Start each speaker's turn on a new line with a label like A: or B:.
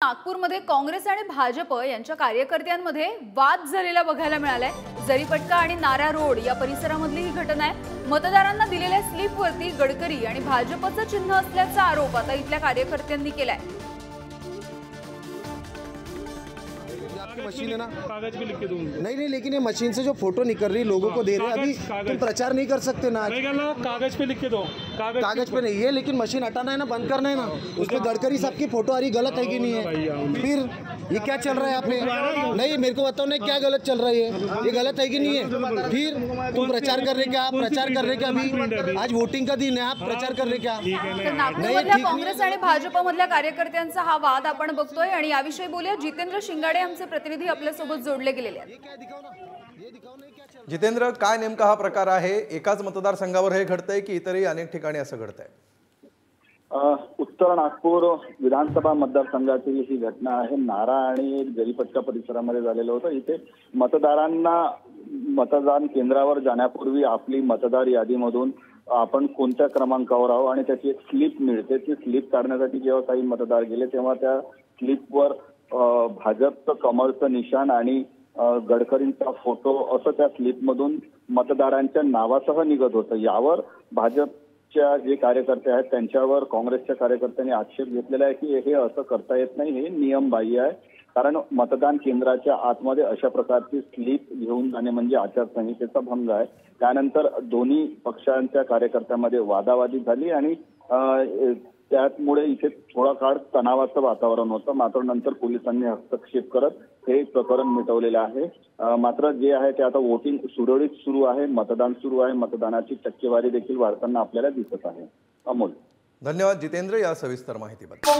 A: नागपूरमध्ये काँग्रेस आणि भाजप यांच्या कार्यकर्त्यांमध्ये वाद झालेला बघायला मिळालाय। जरीपटका आणि नारा रोड या परिसरामधली ही घटना आहे। मतदारांना दिलेल्या स्लिपवरती गडकरी आणि भाजपचं चिन्ह असल्याचा आरोप आता इथल्या कार्यकर्त्यांनी केलाय।
B: मशीन है ना,
C: कागज भी लिख के दूंगा।
B: नहीं, लेकिन ये मशीन से जो फोटो निकल रही लोगों को दे रहे हैं, अभी तुम प्रचार नहीं कर सकते ना।
C: कागज पे लिख के दो।
B: कागज पे नहीं है, लेकिन मशीन हटाना है ना, बंद करना है ना। उसमें गडकरी साहब की फोटो आ रही, गलत है कि नहीं है? फिर ये क्या चल रहा है आपने? नहीं, मेरे को बताओ ना, क्या गलत चल रहा है? ये गलत है कि नहीं है? फिर तुम प्रचार कर रहे क्या? आप प्रचार कर रहे क्या? अभी आज वोटिंग का दिन है, आप प्रचार कर रहे क्या?
A: नागपूरमधल्या काँग्रेस आणि भाजपमधल्या कार्यकर्त्यांचा हा वाद आपण बघतोय आणि याविषयी बोलूया। जितेंद्र शिंगाडे आमचे प्रतिनिधी आपल्या सोबत जोडले गेलेले आहेत।
D: जितेंद्र, काय नेमका हा प्रकार आहे? एकाच मतदारसंघावर हे घडतंय की इतरही अनेक ठिकाणी असं घडतंय?
E: उत्तर नागपूर विधानसभा मतदारसंघातील ही घटना आहे। नारा आणि जरीपटका परिसरामध्ये झालेलं होतं। इथे मतदारांना मतदान केंद्रावर जाण्यापूर्वी आपली मतदार यादीमधून आपण कोणत्या क्रमांकावर आहोत आणि त्याची एक स्लिप मिळते। ती स्लिप काढण्यासाठी जेव्हा काही मतदार गेले तेव्हा त्या स्लिपवर भाजपचं कमळचं निशाण आणि गडकरींचा फोटो असं त्या स्लिपमधून मतदारांच्या नावासह निघत होतं। यावर भाजपच्या जे कार्यकर्ते आहेत त्यांच्यावर काँग्रेसच्या कार्यकर्त्यांनी आक्षेप घेतलेला आहे की हे असं करता येत नाही, हे नियमबाह्य आहे। कारण मतदान केंद्राच्या आतमध्ये अशा प्रकारची स्लिप घेऊन जाणे म्हणजे आचारसंहितेचा भंग आहे। त्यानंतर दोन्ही पक्षांच्या कार्यकर्त्यांमध्ये वादावादी झाली आणि त्यामुळे इथे थोडा काळ तणावाचं वातावरण होतं। मात्र नंतर पोलिसांनी हस्तक्षेप करत हे प्रकरण मिटवलेलं आहे। मात्र जे आहे ते आता वोटिंग सुरळीत सुरू आहे, मतदान सुरू आहे। मतदानाची टक्केवारी देखील वाढताना आपल्याला दिसत आहे। अमोल,
D: धन्यवाद जितेंद्र या सविस्तर माहितीबद्दल।